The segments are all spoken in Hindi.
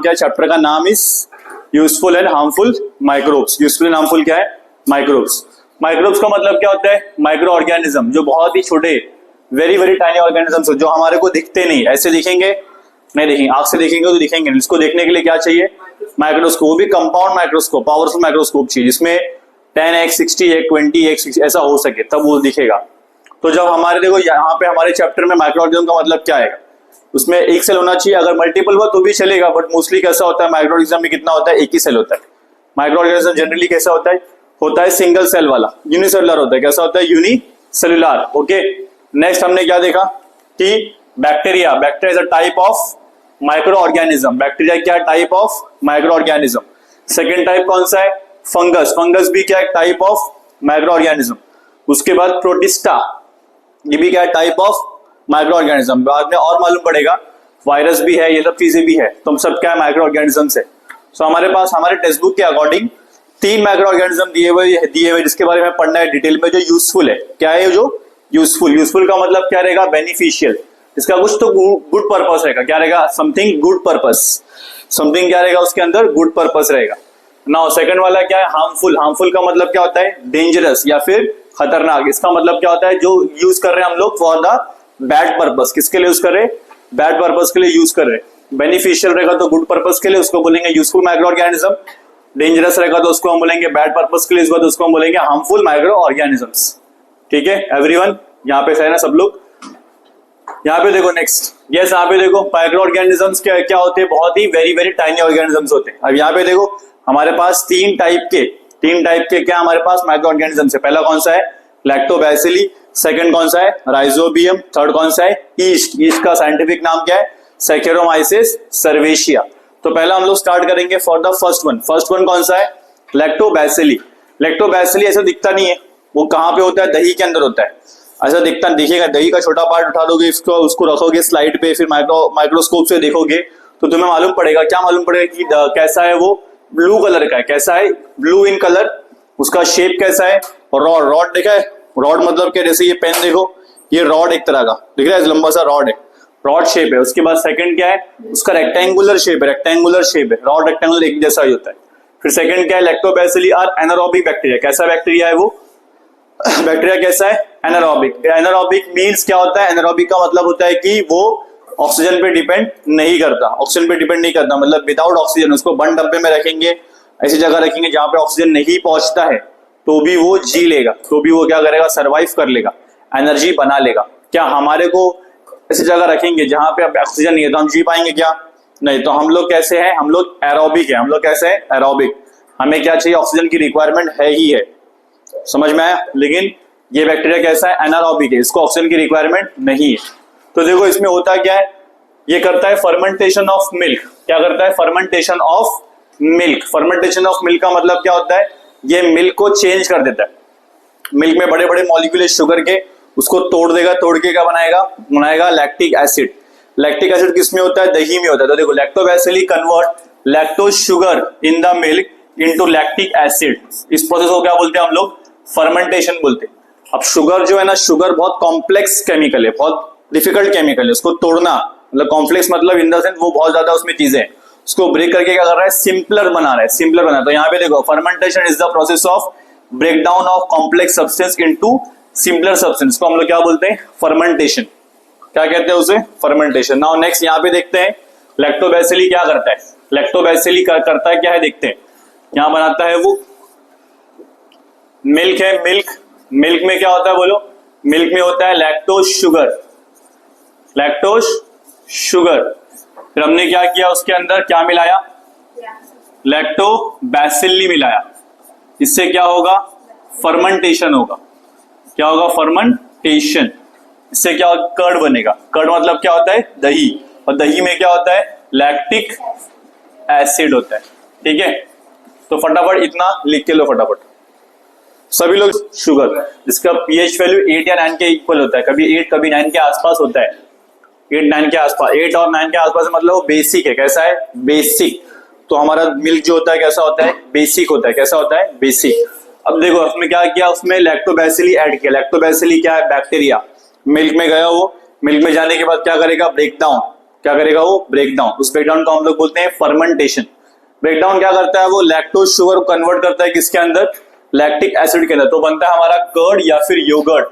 क्या है, चैप्टर का नाम is useful and harmful microbes. Useful and harmful क्या है, माइक्रोब्स। माइक्रोब्स का मतलब क्या होता है, माइक्रो ऑर्गेनिज्म, जो बहुत ही छोटे वेरी वेरी टाइनी ऑर्गेनिजम्स जो हमारे को दिखते नहीं, ऐसे दिखेंगे नहीं, दिखेंगे आंख से देखेंगे तो दिखेंगे नहीं, इसको देखने के लिए क्या चाहिए, माइक्रोस्कोप, वो भी कंपाउंड माइक्रोस्कोप, पावरफुल माइक्रोस्कोप चाहिए जिसमें 10x 60x 20x ऐसा हो सके, तब वो दिखेगा। तो जब हमारे देखो यहाँ पे हमारे चैप्टर में माइक्रो ऑर्गेनिज्म का मतलब क्या है, उसमें एक सेल होना चाहिए, अगर मल्टीपल हुआ तो भी चलेगा, बट मोस्टली कैसा होता है माइक्रो ऑर्गेनिज्म में कितना होता है, एक ही सेल होता है। माइक्रो ऑर्गेनिज्म जनरली कैसा होता है सिंगल सेल वाला, यूनिसेलुलर होता है। कैसा होता है, यूनिसेलुलर। ओके, नेक्स्ट हमने क्या देखा कि bacteria, bacteria is a type of microorganism. Bacteria क्या type of microorganism. Second type कौन सा है, फंगस। फंगस भी क्या टाइप ऑफ माइक्रो ऑर्गेनिज्म। उसके बाद प्रोटिस्टा, ये भी क्या टाइप ऑफ माइक्रो ऑर्गेनिज्म। बाद में और मालूम पड़ेगा, वायरस भी है, ये सब चीजें भी है, तो हम सब क्या है माइक्रो ऑर्गेनिज्म से। सो हमारे पास हमारे टेक्स्ट बुक के अकॉर्डिंग 3 माइक्रो ऑर्गेनिज्म दिए हुए जिसके बारे में पढ़ना है डिटेल में, जो यूजफुल है। क्या है जो यूजफुल, यूजफुल का मतलब क्या रहेगा, बेनिफिशियल, इसका कुछ तो गुड पर्पस रहेगा। क्या रहेगा, समथिंग गुड पर्पस, समथिंग क्या रहेगा उसके अंदर, गुड पर्पस रहेगा। नाउ सेकंड वाला क्या है, हार्मफुल। हार्मफुल का मतलब क्या होता है, डेंजरस या फिर खतरनाक। इसका मतलब क्या होता है, जो यूज कर रहे हैं हम लोग फॉर द बैड पर्पस। किसके लिए यूज कर रहे हैं, बैड पर्पस के लिए यूज कर रहे हैं। बेनिफिशियल रहेगा तो गुड पर्पस के लिए, उसको बोलेंगे यूजफुल माइक्रो ऑर्गेनिज्म। डेंजरस रहेगा तो उसको हम बोलेंगे बैड पर्पस के लिए, इसको तो उसको हम बोलेंगे हार्मफुल माइक्रो ऑर्गेनिजम्स। ठीक है एवरीवन, यहाँ पे सही है ना सब लोग। यहाँ पे देखो नेक्स्ट, यस यहाँ पे देखो माइक्रो ऑर्गेनिजम्स क्या होते हैं, बहुत ही वेरी वेरी टाइनी ऑर्गेनिजम्स होते हैं। अब यहाँ पे देखो हमारे पास तीन टाइप के क्या हमारे पास माइक्रो ऑर्गेनिजम्स है। पहला कौन सा है, लैक्टोबैसिली। सेकंड कौन सा है, राइजोबियम। थर्ड कौन सा है, ईस्ट। ईस्ट का साइंटिफिक नाम क्या है, सैकेरोमाइसिस सर्वेशिया। तो पहला हम लोग स्टार्ट करेंगे for the first one. First one कौन सा है, लैक्टोबैसिली। लैक्टोबैसिली ऐसा दिखता नहीं है, वो कहाँ पे होता है, दही के अंदर होता है। ऐसा दिखेगा, दही का छोटा पार्ट उठा दोगे, इसको उसको रखोगे स्लाइड पे, फिर माइक्रोस्कोप से देखोगे तो तुम्हें मालूम पड़ेगा, क्या मालूम पड़ेगा कि कैसा है वो, ब्लू कलर का है। कैसा है, ब्लू इन कलर। उसका शेप कैसा है, रॉड। रॉड देखा है, रॉड मतलब क्या, जैसे ये पेन देखो, ये रॉड एक तरह का दिख रहा है, लंबा सा रॉड है, रॉड शेप है। उसके बाद सेकंड क्या है, उसका रेक्टेंगुलर शेप है, रेक्टेंगुलर शेप है, रॉड रेक्टेंगुलर एक जैसा ही होता है। फिर सेकंड क्या है, लैक्टोबैसिली आर एनारोबिक बैक्टीरिया। कैसा बैक्टीरिया है वो, बैक्टीरिया कैसा है, एनारोबिक। एनारोबिक मींस क्या होता है, एनारोबिक का मतलब होता है कि वो ऑक्सीजन पे डिपेंड नहीं करता, ऑक्सीजन पे डिपेंड नहीं करता, मतलब विदाउट ऑक्सीजन। उसको बंद डब्बे में रखेंगे, ऐसी जगह रखेंगे जहां पे ऑक्सीजन नहीं पहुंचता है, तो भी वो जी लेगा, तो भी वो क्या करेगा, सर्वाइव कर लेगा, एनर्जी बना लेगा। क्या हमारे को ऐसी जगह रखेंगे जहां पे ऑक्सीजन नहीं है तो हम जी पाएंगे क्या, नहीं। तो हम लोग कैसे हैं, हम लोग एरोबिक है। हम लोग कैसे हैं, एरोबिक। हमें क्या चाहिए, ऑक्सीजन की रिक्वायरमेंट है ही है, समझ में आया। लेकिन ये बैक्टीरिया कैसा है, एनारोबिक है, इसको ऑक्सीजन की रिक्वायरमेंट नहीं है। तो देखो इसमें होता क्या है, ये करता है फर्मेंटेशन ऑफ मिल्क। क्या करता है, fermentation of milk. Fermentation of milk का मतलब क्या होता है, ये मिल्क को चेंज कर देता है। मिल्क में बड़े बड़े मॉलिक्यूल शुगर के, उसको तोड़ देगा, तोड़ के क्या बनाएगा लैक्टिक एसिड। लैक्टिक एसिड किसमें होता है, दही में होता है। तो देखो lactobacilli convert lactose sugar in the milk into lactic acid. इस प्रोसेस को क्या बोलते हैं हम लोग, फर्मेंटेशन बोलते हैं। अब शुगर जो है ना, शुगर बहुत कॉम्प्लेक्स केमिकल है, बहुत डिफिकल्ट केमिकल है। उसको तोड़ना मतलब कॉम्प्लेक्स मतलब इन द सेंस वो बहुत ज्यादा उसमें चीजें हैं, उसको ब्रेक करके क्या कर रहा है, सिंपलर बना रहा है, सिंपलर बना। तो यहाँ पे देखो fermentation is the process of break down of complex substance into simpler substance को हम लोग क्या बोलते हैं, फर्मेंटेशन। क्या कहते हैं उसे, फर्मेंटेशन। नाउ नेक्स्ट यहाँ पे देखते हैं लैक्टोबैसिली क्या करता है। लैक्टोबैसिली करता है क्या है, देखते हैं। यहाँ बनाता है वो मिल्क है, मिल्क में क्या होता है बोलो, मिल्क में होता है लैक्टोज शुगर, लैक्टोज शुगर। फिर हमने क्या किया, उसके अंदर क्या मिलाया, लैक्टोबैसिली मिलाया। इससे क्या होगा, फर्मेंटेशन होगा। क्या होगा, फर्मेंटेशन। इससे क्या होगा, कर्ड बनेगा। कर्ड मतलब क्या होता है, दही, और दही में क्या होता है, लैक्टिक एसिड होता है। ठीक है, तो फटाफट इतना लिख के लो फटाफट सभी लोग। शुगर जिसका पीएच वैल्यू 8 या 9 के इक्वल होता है, कभी 8 कभी 9 के आसपास होता है, 8 9 के आसपास। 8 और 9 के आसपास मतलब वो बेसिक है। कैसा है, बेसिक। तो हमारा मिल्क जो होता है कैसा होता है, बेसिक होता है। कैसा होता है, बेसिक। अब देखो उसमें क्या किया, उसमें लैक्टोबैसिली ऐड किया। लैक्टोबैसिली क्या है, बैक्टीरिया। मिल्क में गया, वो मिल्क में जाने के बाद क्या करेगा, ब्रेक डाउन। क्या करेगा वो? Break down. उस ब्रेक डाउन को हम लोग बोलते हैं फर्मेंटेशन। ब्रेक डाउन क्या करता है? वो लैक्टोज शुगर को कन्वर्ट करता है किसके अंदर? लैक्टिक एसिड के अंदर। तो बनता है हमारा कर्ड या फिर योगर्ट।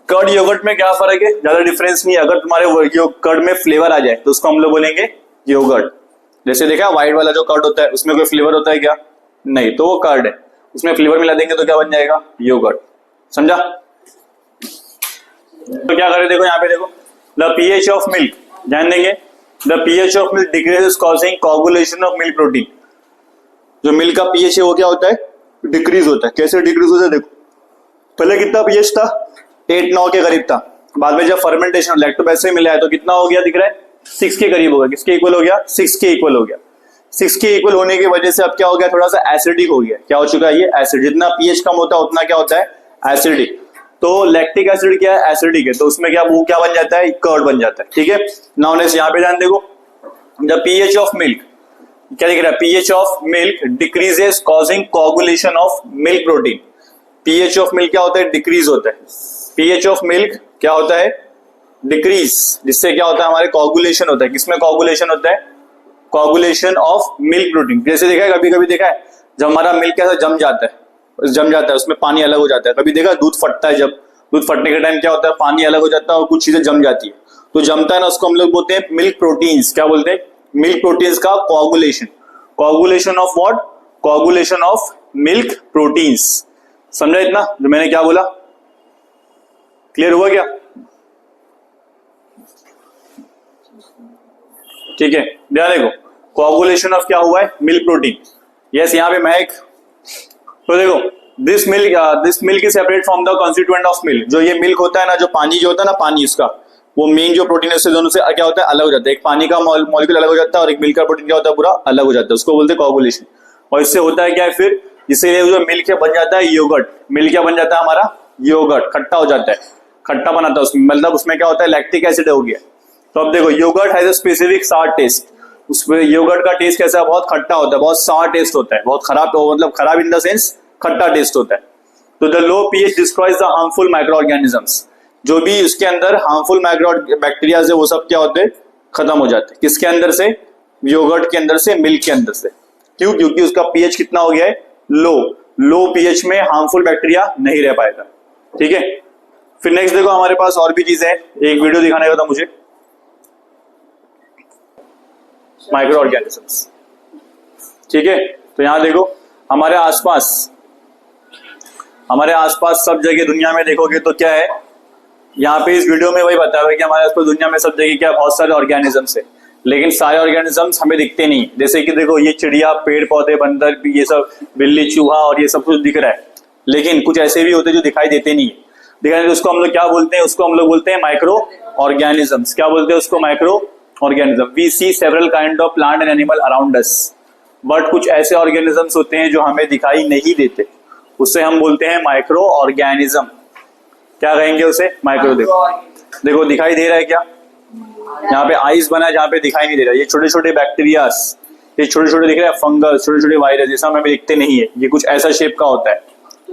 कर्ड योगर्ट में क्या फर्क है? ज्यादा डिफरेंस नहीं है। अगर तुम्हारे कर्ड में फ्लेवर आ जाए तो उसको हम लोग बोलेंगे योगर्ट। जैसे देखा व्हाइट वाला जो कर्ड होता है उसमें कोई फ्लेवर होता है क्या? नहीं, तो वो कर्ड है। उसमें फ्लेवर मिला देंगे तो क्या बन जाएगा? योगर्ट। समझा? तो क्या करें, देखो यहाँ पे देखो, द पीएच ऑफ मिल्क, ध्यान देंगे, the pH of milk decreases causing coagulation of milk protein. जो मिल्क का पीएच है वो क्या होता है? डिक्रीज होता है। कैसे डिक्रीज होता है? देखो पहले कितना पीएच था? 8-9 के करीब था। बाद में जब फर्मेंटेशन लैक्टोबैस से मिला है तो कितना हो गया दिख रहा है? 6 के करीब हो गया। किसके इक्वल हो गया? 6 के इक्वल हो गया। 6 के इक्वल होने की वजह से अब क्या हो गया? थोड़ा सा एसिडिक हो गया। क्या हो चुका है ये? एसिड। जितना पीएच कम होता है उतना क्या होता है? एसिडिक। तो लैक्टिक एसिड क्या है? एसिडिक है। तो उसमें क्या वो क्या बन जाता है? कर्ड बन जाता है। ठीक है। नाउ नेक्स्ट यहाँ पे ध्यान देखो, द पीएच ऑफ मिल्क, क्या दिख रहा है? PH of milk decreases causing coagulation of milk protein. PH of milk क्या होता है? डिक्रीज होता है। पीएच ऑफ मिल्क क्या होता है? डिक्रीज, जिससे क्या होता है? हमारे कोगुलेशन होता है। किसमें कोगुलेशन होता है? Coagulation of milk protein. जैसे देखा है, कभी कभी देखा है जब हमारा मिल्क कैसा जम जाता है, उसमें पानी अलग हो जाता है। कभी देखा दूध फटता है, जब दूध फटने के टाइम क्या होता है? पानी अलग हो जाता है और कुछ चीजें जम जाती है। तो जमता है ना, उसको हम लोग बोलते हैं मिल्क प्रोटीन्स। क्या बोलते हैं? मिल्क प्रोटीन्स का coagulation. Coagulation of what? Coagulation of milk proteins. समझा इतना जो मैंने क्या बोला? क्लियर हुआ क्या? ठीक है, ध्यान देखो, कोगुलेशन ऑफ क्या हुआ है? Milk protein. यस, यहाँ पे महक, तो देखो this milk is separate from the constituent of milk. जो ये मिल्क होता है ना, जो पानी जो होता है ना, पानी उसका वो मेन जो प्रोटीन है उससे दोनों से क्या होता है? अलग हो जाता है। एक पानी का मॉलिक्यूल अलग हो जाता है और एक मिल्क का प्रोटीन क्या होता है? पूरा अलग हो जाता है। उसको बोलते हैं कोगुलेशन। और इससे होता है क्या है फिर? इससे जो मिल्क है बन जाता है योगर्ट। मिल्क क्या बन जाता है हमारा? योगर्ट। खट्टा हो जाता है, खट्टा बनाता है उसमें, मतलब उसमें क्या होता है? लैक्टिक एसिड हो गया। तो अब देखो, योगर्ट हैज अ स्पेसिफिक सार टेस्ट। उसमें योगर्ट का टेस्ट कैसा है? बहुत खट्टा होता है, बहुत सार टेस्ट होता है, बहुत खराब, मतलब खराब इन द सेंस खट्टा टेस्ट होता है। तो the low pH destroys the harmful micro organisms. जो भी उसके अंदर हार्मफुल माइक्रो बैक्टीरिया है वो सब क्या होते हैं? खत्म हो जाते हैं। किसके अंदर से? योगर्ट के अंदर से, मिल्क के अंदर से। क्यों? क्योंकि उसका पीएच कितना हो गया है? लो पीएच में हार्मफुल बैक्टीरिया नहीं रह पाएगा। ठीक है। फिर नेक्स्ट देखो, हमारे पास और भी चीजें हैं। एक वीडियो दिखाने का था मुझे, माइक्रो ऑर्गेनिजम्स। ठीक है। तो यहां देखो, हमारे आसपास सब जगह दुनिया में देखोगे तो क्या है? यहाँ पे इस वीडियो में वही बताया हुआ है कि हमारे आसपास दुनिया में सब जगह क्या, बहुत सारे ऑर्गेनिजम्स है, लेकिन सारे ऑर्गेनिजम्स हमें दिखते नहीं। जैसे कि देखो, ये चिड़िया, पेड़ पौधे, बंदर, ये सब, बिल्ली, चूहा और ये सब कुछ दिख रहा है, लेकिन कुछ ऐसे भी होते हैं जो दिखाई देते नहीं है। दिखाई देते उसको हम लोग क्या बोलते हैं? उसको हम लोग बोलते हैं माइक्रो ऑर्गेनिजम्स। क्या बोलते हैं उसको? Microorganism. We see several kind of plant and animal around us, but कुछ ऐसे ऑर्गेनिजम्स होते हैं जो हमें दिखाई नहीं देते, उससे हम बोलते हैं माइक्रो ऑर्गेनिज्म। क्या कहेंगे उसे? माइक्रो। देखो दिखाई दे रहा है क्या? यहाँ पे आइस बना है जहाँ पे दिखाई नहीं दे रहा। ये छोटे छोटे बैक्टीरियास, ये छोटे छोटे दिख रहे हैं, फंगस, छोटे छोटे वायरस, ये सब हमें दिखते नहीं है। ये कुछ ऐसा शेप का होता है,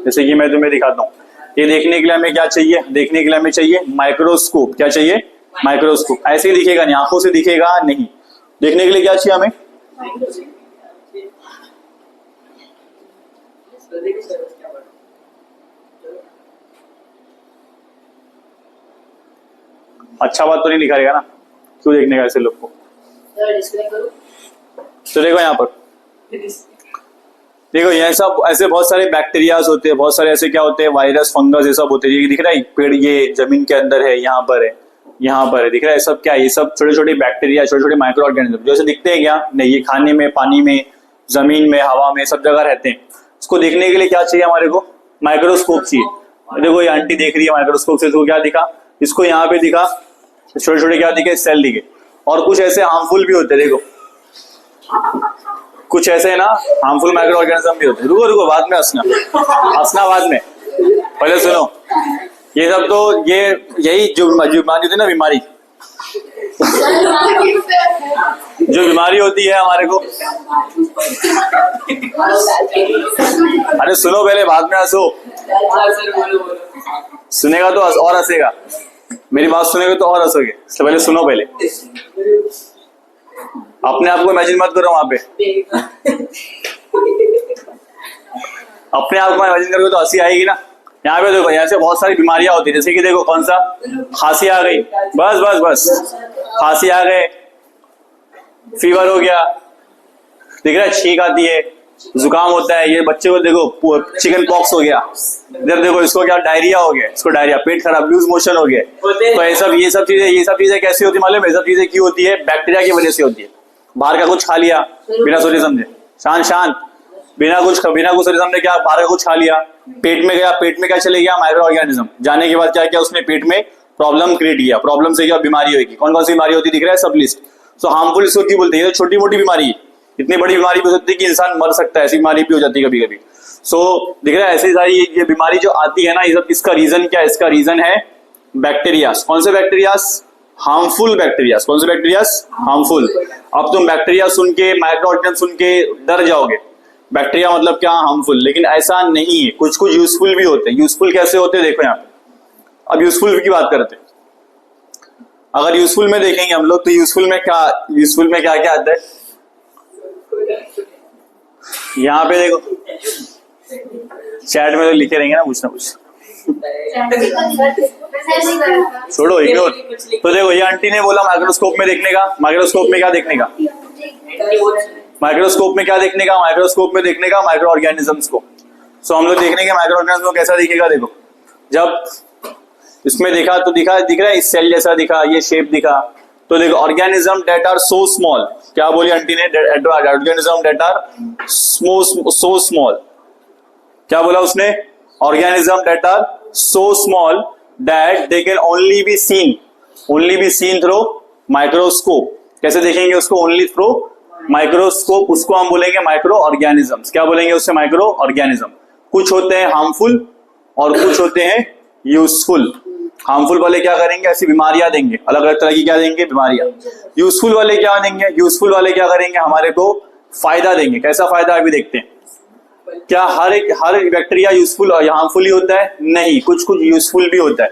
जैसे कि मैं तुम्हें दिखाता हूँ। ये देखने के लिए हमें क्या चाहिए? देखने के लिए हमें चाहिए माइक्रोस्कोप। क्या चाहिए? माइक्रोस्कोप। ऐसे ही दिखेगा नहीं, आंखों से दिखेगा नहीं। देखने के लिए क्या चाहिए हमें? अच्छा बात तो नहीं लिखा रहेगा ना, क्यों देखने का ऐसे लोग को? तो देखो यहाँ पर, देखो ये सब ऐसे बहुत सारे बैक्टीरियाज होते हैं, बहुत सारे ऐसे क्या होते हैं? वायरस, फंगस, ये सब होते हैं। ये दिख रहा है पेड़, ये जमीन के अंदर है, यहाँ पर है, यहाँ पर है, दिख रहा है सब क्या? ये सब छोटे छोटे बैक्टीरिया, छोटे छोटे माइक्रो ऑर्गेनिज्म। जो ऐसे दिखते हैं क्या? नहीं, ये खाने में, पानी में, जमीन में, हवा में, सब जगह रहते हैं। उसको देखने के लिए क्या चाहिए हमारे को? माइक्रोस्कोप चाहिए। देखो ये आंटी देख रही है माइक्रोस्कोप से, इसको क्या दिखा? इसको यहाँ पे दिखा छोटे छोटे क्या दिखे? सेल दिखे। और कुछ ऐसे हार्मफुल भी होते हैं, देखो कुछ ऐसे ना हार्मफुल माइक्रो ऑर्गेनिज्म भी होते हैं। रुको बाद में हंसना बाद में, पहले सुनो। ये सब तो यही जो बीमारी होती है ना, जो बीमारी होती है हमारे को, अरे सुनो पहले, बाद में हंसो। सुनेगा तो और हंसेगा। मेरी बात सुनेगे तो और हंसोगे, इससे पहले सुनो। पहले अपने आप को इमेजिन मत करो वहां पे, अपने आप को इमेजिन करोगे तो हंसी आएगी ना। यहाँ पे देखो ऐसे बहुत सारी बीमारियां होती है, जैसे कि देखो कौन सा, खांसी आ गई, बस बस बस खांसी आ गए, फीवर हो गया, दिख रहा है, छींक आती है, जुकाम होता है, ये बच्चे को देखो चिकन पॉक्स हो गया, इधर देखो इसको क्या डायरिया हो गया, इसको डायरिया, पेट खराब, लूज मोशन हो गया। तो ये सब चीजें कैसी होती है मालूम है? ये सब चीजें क्यों होती है? बैक्टीरिया की वजह से होती है। बाहर का कुछ खा लिया बिना सोचे समझे, शांत बिना कुछ सोचे समझे, क्या बाहर का कुछ खा लिया, पेट में गया, पेट में क्या चले गया, माइक्रो ऑर्गेनिज्म, जाने के बाद क्या किया उसने, पेट में प्रॉब्लम क्रिएट किया, प्रॉब्लम से क्या बीमारी होगी, कौन कौन सी बीमारी होती दिख रहा है, सब लिस्ट। सो हार्मफुल इसको क्यों बोलते हैं? ये छोटी मोटी बीमारी है, इतनी बड़ी बीमारी भी हो सकती है कि इंसान मर सकता है, ऐसी बीमारी भी हो जाती है कभी कभी। सो दिख रहा है ऐसी सारी ये बीमारी जो आती है ना, ये सब इसका रीजन क्या है? इसका रीजन है बैक्टीरियास। कौन से बैक्टीरियास? Harmful bacterias. कौन से बैक्टीरियास? हार्मफुल। अब तुम बैक्टीरिया सुन के, माइक्रो ऑर्गेनिज्म सुन के डर जाओगे, बैक्टीरिया मतलब क्या? हार्मफुल। लेकिन ऐसा नहीं है, कुछ कुछ यूजफुल भी होते हैं। यूजफुल कैसे होते हैं देखो यहाँ पे। अब यूजफुल की बात करते हैं। अगर यूजफुल में देखेंगे हम लोग तो यूजफुल में क्या क्या आता है? यहाँ पे देखो चैट में तो लिखे रहेंगे ना कुछ ना कुछ, छोड़ो इग्नोर। तो देखो ये आंटी ने बोला माइक्रोस्कोप में देखने का, माइक्रोस्कोप में क्या देखने का? माइक्रोस्कोप में क्या देखने का? माइक्रोस्कोप में देखने का माइक्रो ऑर्गेनिजम्स को। सो हम लोग देखने के माइक्रो ऑर्गेनिज्म को कैसा दिखेगा? देखो जब इसमें देखा तो दिख रहा है इस सेल जैसा दिखा, ये शेप दिखा। तो देखो organism that are so small, क्या बोली आंटी ने? Organism that are so small, क्या बोला उसने? Organism that are so small that they can only be seen through microscope. कैसे देखेंगे उसको? Only through microscope. उसको हम बोलेंगे माइक्रो ऑर्गेनिजम्स। क्या बोलेंगे उससे? Microorganism. कुछ होते हैं हार्मफुल और कुछ होते हैं यूजफुल। हार्मफुल वाले क्या करेंगे? ऐसी बीमारियां देंगे, अलग अलग तरह की क्या देंगे? बीमारियां। यूजफुल वाले क्या देंगे? यूजफुल वाले क्या करेंगे? हमारे को फायदा देंगे। कैसा फायदा अभी देखते हैं। क्या हर एक बैक्टीरिया यूजफुल और हार्मफुल ही होता है? नहीं, कुछ कुछ यूजफुल भी होता है।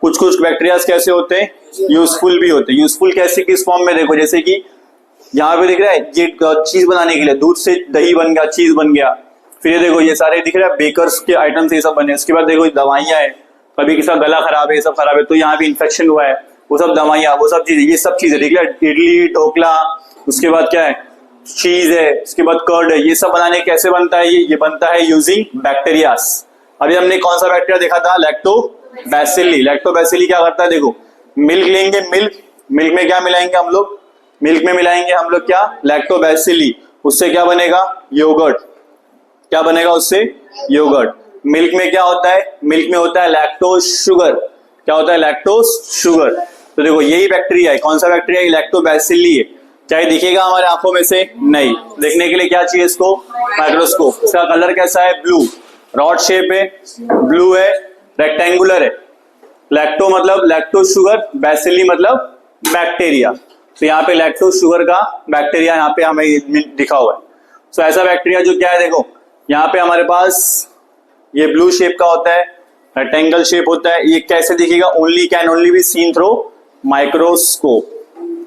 कुछ कुछ बैक्टीरिया कैसे होते हैं? यूजफुल भी होते हैं। यूजफुल कैसे, किस फॉर्म में? देखो जैसे कि यहाँ पे दिख रहा है, ये चीज बनाने के लिए दूध से दही बन गया, चीज बन गया। फिर ये देखो ये सारे दिख रहा है बेकर्स के आइटम्स, ये सब बने। उसके बाद देखो दवाइयां है, कभी किसी का गला खराब है, ये सब खराब है तो यहाँ पे इन्फेक्शन हुआ है, वो सब दवाइयां, वो सब चीजें, ये सब चीजें दिख रहा है। इडली, ढोकला, उसके बाद क्या है, चीज है, उसके बाद कर्ड है। ये सब बनाने कैसे बनता है? ये बनता है यूजिंग बैक्टीरियास। अभी हमने कौन सा बैक्टीरिया देखा था? लैक्टोबैसिली। लैक्टोबैसिली क्या करता है? देखो मिल्क लेंगे, मिल्क में क्या मिलाएंगे हम लोग? मिल्क में मिलाएंगे हम लोग क्या? लैक्टोबैसिली। उससे क्या बनेगा? योगर्ट। क्या बनेगा उससे? योगर्ट। मिल्क में क्या होता है? मिल्क में होता है लैक्टोज शुगर। क्या होता है? Lactose sugar. तो देखो यही बैक्टीरिया है। कौन सा बैक्टीरिया? लैक्टोबैसिली है। क्या ये दिखेगा हमारे आंखों में से? नहीं। देखने के लिए क्या चाहिए इसको? माइक्रोस्कोप। इसका कलर कैसा है? ब्लू। रॉड शेप है, ब्लू है, रेक्टेंगुलर है। लैक्टो मतलब लैक्टोज शुगर, बैसिली मतलब बैक्टीरिया। तो यहाँ पे लैक्टोज शुगर का बैक्टीरिया यहाँ पे हमें दिखा हुआ है। सो ऐसा बैक्टीरिया जो क्या है, देखो यहाँ पे हमारे पास ये ब्लू शेप का होता है, रेक्टेंगल शेप होता है। ये कैसे दिखेगा? Can only be seen through microscope.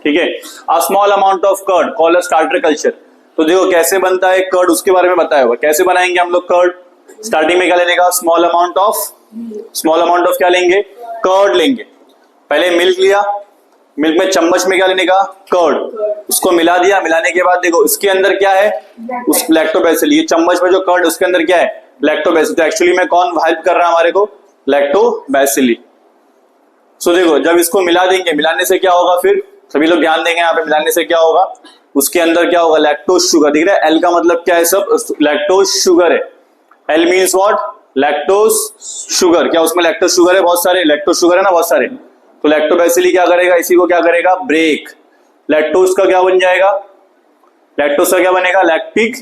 ठीक है। A small amount of curd called starter culture. तो देखो कैसे बनता है कर्ड, उसके बारे में बताया हुआ। कैसे बनाएंगे हम लोग कर्ड? स्टार्टिंग में क्या लेने का? स्मॉल अमाउंट ऑफ क्या लेंगे? कर्ड लेंगे। पहले मिल्क लिया, मिल्क में चम्मच में क्या लेने का? कर्ड। उसको मिला दिया। मिलाने के बाद देखो इसके अंदर क्या है? उस लैक्टोबैसिली। ये चम्मच में जो कर्ड उसके अंदर क्या है? लैक्टोबैसिली। तो एक्चुअली में कौन हेल्प कर रहा है हमारे को? लैक्टोबैसिली। सो देखो जब इसको मिला देंगे, मिलाने से क्या होगा? फिर सभी लोग ध्यान देंगे यहाँ पे, मिलाने से क्या होगा? उसके अंदर क्या होगा? Lactose sugar. दिख रहा है एल का मतलब क्या है? सब लैक्टोज शुगर है। L means what? Lactose sugar. क्या उसमें लैक्टोज शुगर है? बहुत सारे लैक्टोज शुगर है ना, बहुत सारे। तो लैक्टोबैसिली क्या करेगा? इसी को क्या करेगा? ब्रेक। लैक्टोज का क्या बन जाएगा? लैक्टोज का क्या बनेगा? Lactic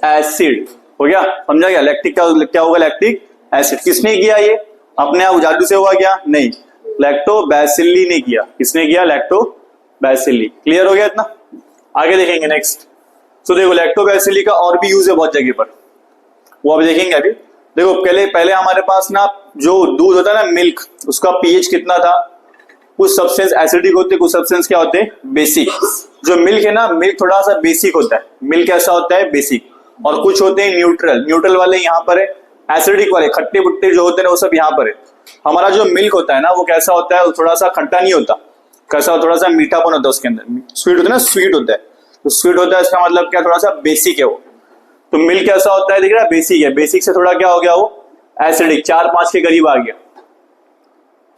acid. हो गया? समझा गया? लैक्टिक क्या होगा? Lactic acid. किसने किया ये? अपने आप जादू से हुआ क्या? नहीं, लैक्टोबैसिली ने किया। किसने किया? लैक्टोबैसिली। क्लियर हो गया इतना? आगे देखेंगे नेक्स्ट। तो देखो लैक्टोबैसिली का और भी यूज है बहुत जगह पर, वो अब देखेंगे। अभी देखो पहले हमारे पास ना जो दूध होता है ना, मिल्क, उसका पीएच कितना था? कुछ सब्सटेंस एसिडिक होते हैं, कुछ सब्सटेंस क्या होते हैं, बेसिक। जो मिल्क है ना, मिल्क थोड़ा सा बेसिक होता है, मिल्क कैसा होता है, बेसिक। और कुछ होते हैं न्यूट्रल, न्यूट्रल वाले यहाँ पर है, एसिडिक वाले खट्टे पुट्टे जो होते हैं वो सब यहाँ पर है। हमारा जो मिल्क होता है ना वो कैसा होता है, वो थोड़ा सा खट्टा नहीं होता, कैसा थोड़ा सा मीठापन होता है उसके अंदर, स्वीट होता है ना, स्वीट होता है। तो स्वीट होता है इसका मतलब क्या, थोड़ा सा बेसिक है वो। तो मिल्क कैसा होता है, दिख रहा है, बेसिक है। बेसिक से थोड़ा क्या हो गया, वो एसिडिक, 4-5 के करीब आ गया।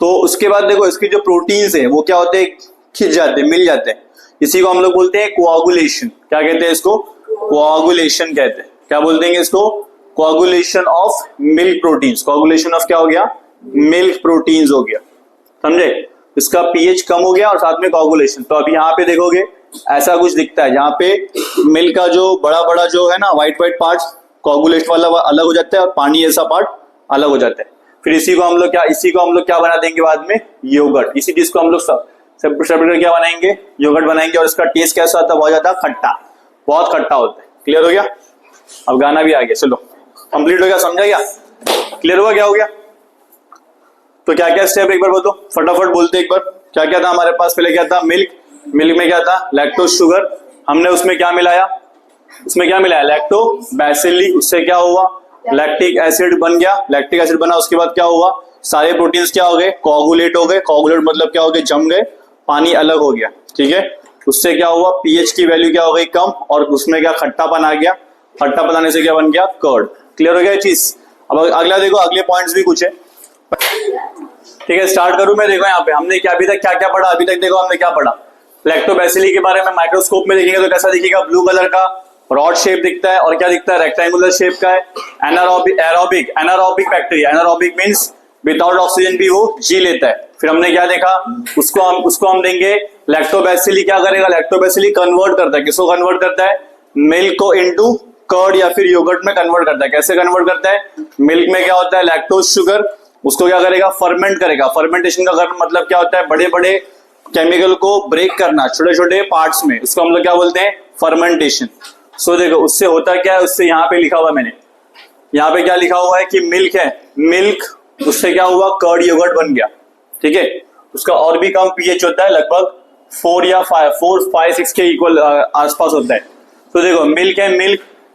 तो उसके बाद देखो इसके जो प्रोटीन्स है वो क्या होते हैं, खिंच जाते हैं, मिल जाते हैं। इसी को हम लोग बोलते हैं कोआगुलेशन। क्या कहते हैं इसको, कोआगुलेशन कहते हैं। क्या बोलते हैं इसको, coagulation of milk proteins. Coagulation of क्या हो गया, मिल्क प्रोटीन्स हो गया, समझे। इसका पीएच कम हो गया और साथ में कोआगुलेशन। तो अभी यहाँ पे देखोगे ऐसा कुछ दिखता है, जहाँ पे मिल्क का जो बड़ा बड़ा जो है ना व्हाइट व्हाइट पार्ट, कोआगुलेट वाला अलग हो जाता है और पानी ऐसा पार्ट अलग हो जाता है। फिर इसी को हम लोग क्या बना देंगे बाद में, योगर्ट। इसी चीज को हम लोग सेपरेट क्या बनाएंगे, योगर्ट बनाएंगे। और इसका टेस्ट कैसा होता है, बहुत ज्यादा खट्टा, बहुत खट्टा होता है। क्लियर हो गया, अब गाना भी आ गया, चलो कंप्लीट हो गया, समझा गया, क्लियर हुआ, क्या हो गया। तो क्या क्या स्टेप एक बार बोलो, फटाफट बोलते एक बार। क्या क्या था हमारे पास, पहले क्या था, मिल्क। मिल्क में क्या था, लैक्टोज शुगर। हमने उसमें क्या मिलाया, उसमें क्या मिलाया, लैक्टोबैसिली। उससे क्या हुआ, लैक्टिक एसिड बन गया। लैक्टिक एसिड बना, उसके बाद क्या हुआ, सारे प्रोटीन्स क्या हो गए, कोआगुलेट हो गए। कोआगुलेट मतलब क्या हो गए, जम गए, पानी अलग हो गया, ठीक है। उससे क्या हुआ, पीएच की वैल्यू क्या हो गई, कम, और उसमें क्या खट्टापन आ गया। खट्टापन आने से क्या बन गया, कर्ड। क्लियर हो गया ये चीज। अब अगला देखो, अगले पॉइंट्स भी कुछ है, ठीक है। स्टार्ट करूं मैं, देखो यहाँ पे हमने क्या अभी तक क्या क्या पढ़ा। अभी तक देखो हमने क्या पढ़ा, लैक्टोबैसिली के बारे में माइक्रोस्कोप में देखेंगे तो कैसा दिखेगा, ब्लू कलर का रॉड शेप दिखता है, और क्या दिखता है, रेक्टेंगुलर शेप का है। Anaerobic bacteria, anaerobic means without oxygen भी वो जी लेता है। फिर हमने क्या देखा, उसको हम देंगे लैक्टोबैसिली। क्या करेगा, लैक्टोबैसिली कन्वर्ट करता है, किसको कन्वर्ट करता है, मिल्क को इनटू कर्ड या फिर योगर्ट में कन्वर्ट करता है। कैसे कन्वर्ट करता है, मिल्क में क्या होता है, लैक्टोज शुगर, उसको क्या करेगा, फर्मेंट करेगा। फर्मेंटेशन का मतलब क्या होता है, बड़े बड़े केमिकल को ब्रेक करना छोटे छोटे पार्ट्स में, उसको हम लोग क्या बोलते हैं, फर्मेंटेशन। सो देखो उससे होता क्या है, उससे यहाँ पे लिखा हुआ है, मैंने यहाँ पे क्या लिखा हुआ है कि मिल्क है, मिल्क उससे क्या हुआ, कर्ड योगर्ट बन गया, ठीक है। उसका और भी कम पीएच होता है, लगभग 4 या 5-6 के इक्वल आसपास होता है। तो देखो मिल्क है,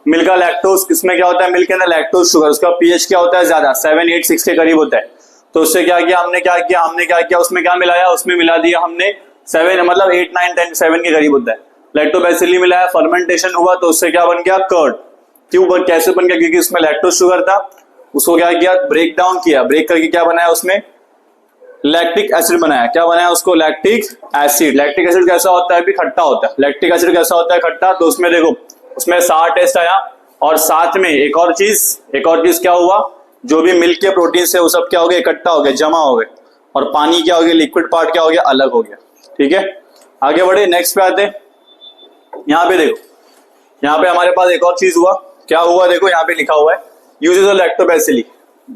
मिल्क का लैक्टोज, किसमें क्या होता है, मिल्क के अंदर लैक्टोज शुगर, उसका पीएच क्या होता है, ज्यादा 7-8-6 के करीब होता है। तो उससे क्या किया हमने, क्या किया, उसमें क्या मिलाया, उसमें मिला दिया हमने 7, मतलब 8-9-10 7 के करीब होता है। लैक्टोबैसिली मिलाया, फर्मेंटेशन हुआ, तो उससे क्या बन गया, कर्ड। क्यों, कैसे बन गया, क्योंकि उसमें लैक्टोज शुगर था, उसको क्या किया, ब्रेक डाउन किया, ब्रेक करके क्या बनाया, उसमें लैक्टिक एसिड बनाया। क्या बनाया उसको, लैक्टिक एसिड। लैक्टिक एसिड कैसा होता है, भी खट्टा होता है। लैक्टिक एसिड कैसा होता है, खट्टा। तो उसमें देखो, उसमें 60 टेस्ट आया, और साथ में एक और चीज क्या हुआ, जो भी मिल्क के प्रोटीन है वो सब क्या हो गया, इकट्ठा हो गया, जमा हो गए, और पानी क्या हो गया, लिक्विड पार्ट क्या हो गया, अलग हो गया, ठीक है। आगे बढ़े, नेक्स्ट पे आते हैं। यहाँ पे देखो, यहाँ पे हमारे पास एक और चीज हुआ, क्या हुआ, देखो यहाँ पे लिखा हुआ है यूजेस ऑफ लैक्टोबैसिली।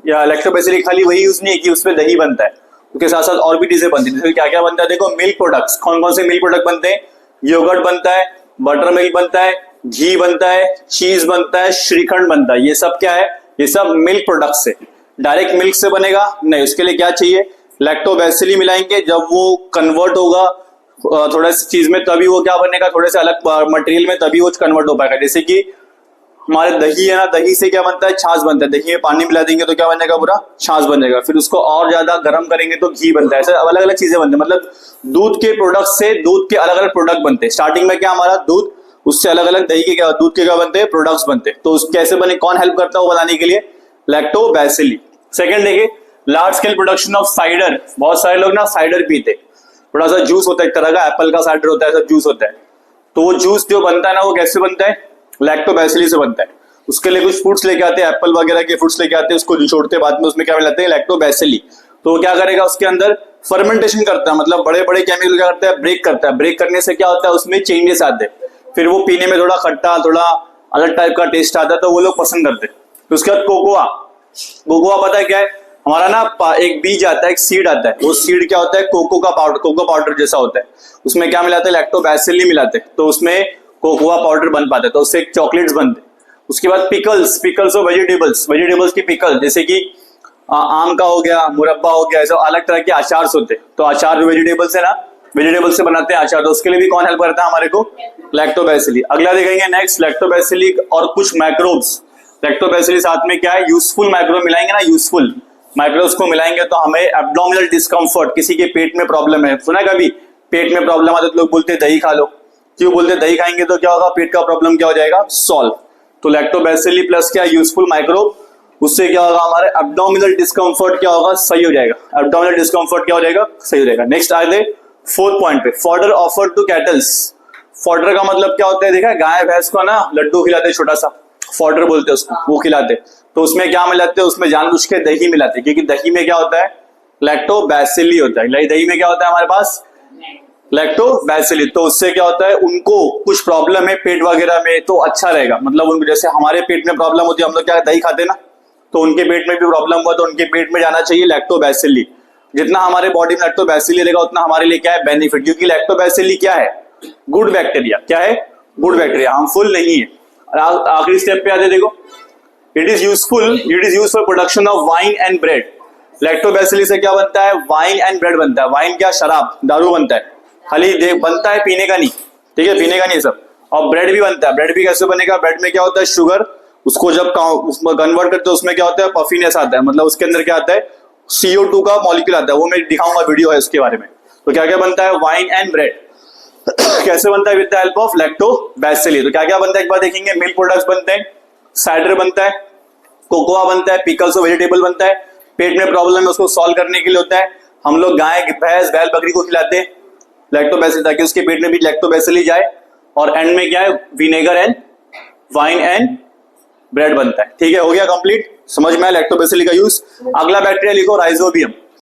या लैक्टोबैसिली खाली वही यूज नहीं है कि उसमें दही बनता है, उसके साथ साथ और भी चीजें बनती है। जैसे क्या क्या बनता है, देखो मिल्क प्रोडक्ट्स, कौन कौन से मिल्क प्रोडक्ट बनते हैं, योगर्ट बनता है, बटर मिल्क बनता है, घी बनता है, चीज बनता है, श्रीखंड बनता है। ये सब क्या है, ये सब मिल्क प्रोडक्ट्स है। डायरेक्ट मिल्क से बनेगा नहीं, उसके लिए क्या चाहिए, लैक्टोबैसिली मिलाएंगे। जब वो कन्वर्ट होगा थोड़ा सी चीज में, तभी वो क्या बनेगा, थोड़े से अलग मटेरियल में, तभी वो कन्वर्ट हो पाएगा। जैसे कि हमारे दही है ना, दही से क्या बनता है, छाछ बनता है। दही में पानी मिला देंगे तो क्या बनेगा, पूरा छाछ बनेगा। फिर उसको और ज्यादा गर्म करेंगे तो घी बनता है। ऐसे अलग अलग चीजें बनती है, मतलब दूध के प्रोडक्ट से दूध के अलग अलग प्रोडक्ट बनते हैं। स्टार्टिंग में क्या, हमारा दूध, उससे अलग अलग दही के क्या, दूध के क्या बनते हैं, प्रोडक्ट्स बनते हैं। तो कैसे बने, कौन हेल्प करता है वो बनाने के लिए, लैक्टोबैसिली। सेकंड देखिए, large scale production of cider. बहुत सारे लोग ना साइडर पीते, थोड़ा सा जूस होता है एक तरह का, एप्पल का साइडर होता है, सब जूस होता है। तो वो जूस जो बनता है ना, वो कैसे बनता है, लैक्टोबैसिली से बनता है। उसके लिए कुछ फ्रूट्स लेके आते हैं, एप्पल वगैरह के फ्रूट्स लेके आते हैं, उसको निचोड़ते हैं, बाद में उसमें क्या मिलाते हैं, लैक्टोबैसिली। तो वो क्या करेगा, उसके अंदर फर्मेंटेशन करता है, मतलब बड़े बड़े केमिकल क्या करता है, ब्रेक करता है। ब्रेक करने से क्या होता है, उसमें चेंजेस आते हैं, फिर वो पीने में थोड़ा खट्टा, थोड़ा अलग टाइप का टेस्ट आता है, तो वो लोग पसंद करते हैं। तो उसके बाद कोकोआ। कोकोआ पता है क्या है, हमारा ना एक बीज आता है, एक सीड आता है। वो सीड क्या होता है, कोको का पाउडर, कोको पाउडर जैसा होता है। उसमें क्या मिलाते हैं, लैक्टोबैसिली मिलाते हैं, तो उसमें कोकोआ पाउडर बन पाता है, तो उससे चॉकलेट्स बनते हैं। उसके बाद पिकल्स और वेजिटेबल्स की पिकल, जैसे कि आम का हो गया, मुरब्बा हो गया, ऐसे अलग तरह के अचार होते हैं। तो अचार जो वेजिटेबल्स है ना, वेजिटेबल्स से बनाते हैं अचार, तो उसके लिए भी कौन हेल्प करता है हमारे को? लैक्टोबैसिली। अगला देखेंगे नेक्स्ट, लैक्टोबैसिली और कुछ माइक्रोब्स। लैक्टोबैसिली साथ में क्या है? यूजफुल माइक्रोब मिलाएंगे ना, यूजफुल माइक्रोब्स को मिलाएंगे तो हमें एब्डोमिनल डिस्कम्फर्ट, किसी के पेट में प्रॉब्लम है, सुना कभी पेट में प्रॉब्लम आता है तो लोग बोलते हैं दही खा लो। क्यों बोलते हैं? दही खाएंगे तो क्या होगा? पेट का प्रॉब्लम क्या हो जाएगा? सॉल्व। तो लैक्टोबैसिली प्लस क्या? यूजफुल माइक्रोब, उससे क्या होगा? हमारे एब्डोमिनल डिस्कम्फर्ट क्या होगा? सही हो जाएगा। एब्डोमिनल डिस्कम्फर्ट क्या हो जाएगा? सही हो जाएगा। नेक्स्ट आ गए फोर्थ पॉइंट पे, fodder offered to cattles. Fodder का मतलब क्या होता है? देखा गाय भैंस को ना लड्डू खिलाते हैं, छोटा सा फॉडर बोलते हैं उसको, वो खिलाते। तो उसमें क्या मिलाते हैं? उसमें जानबूझ के दही मिलाते हैं, क्योंकि दही में क्या होता है? लैक्टोबैसिली होता है। दही में क्या होता है हमारे पास? लैक्टोबैसिली। तो उससे क्या होता है? उनको कुछ प्रॉब्लम है पेट वगैरह में तो अच्छा रहेगा। मतलब उनको, जैसे हमारे पेट में प्रॉब्लम होती है, हम लोग क्या दही खाते हैं ना, तो उनके पेट में भी प्रॉब्लम हुआ तो उनके पेट में जाना चाहिए लैक्टोबैसिली। जितना हमारे बॉडी में लैक्टोबैसिली रहेगा उतना हमारे लिए क्या है? बेनिफिट। क्योंकि लैक्टोबैसिली क्या है? Good bacteria. क्या है? गुड बैक्टीरिया, हार्मफुल नहीं है। और आखिरी स्टेप पे आते देखो, it is use for production of wine and bread. Lactobacilli से क्या बनता है? वाइन एंड ब्रेड बनता है। वाइन क्या? शराब, दारू बनता है। खाली बनता है, पीने का नहीं, ठीक है, पीने का नहीं सब। और ब्रेड भी बनता है। ब्रेड भी कैसे बनेगा? ब्रेड में क्या होता है? शुगर, उसको जब उसमें कन्वर्ट करते हैं उसमें क्या होता है? पफीनेस आता है। मतलब उसके अंदर क्या आता है? CO2 का मॉलिक्यूल आता है, वो मैं दिखाऊंगा, वीडियो है उसके बारे में। तो क्या क्या बनता है? वाइन एंड ब्रेड कैसे बनता है? With the help of lactobacilli. तो क्या क्या बनता है एक बार देखेंगे। मिल्क प्रोडक्ट्स बनते हैं, साइडर बनता है, कोकोआ बनता है, पिकल्स और वेजिटेबल बनता है। पेट में प्रॉब्लम है उसको सॉल्व करने के लिए होता है। हम लोग गाय, भैंस, बैल, बकरी को खिलाते हैं लैक्टोबैसिली, ताकि उसके पेट में भी लैक्टोबैसिली जाए। और एंड में क्या है? Vinegar and wine and bread बनता है। ठीक है, हो गया कंप्लीट। समझ में आया लैक्टोबैसिली का यूज। अगला बैक्टीरिया लिखो, राइजोबियम।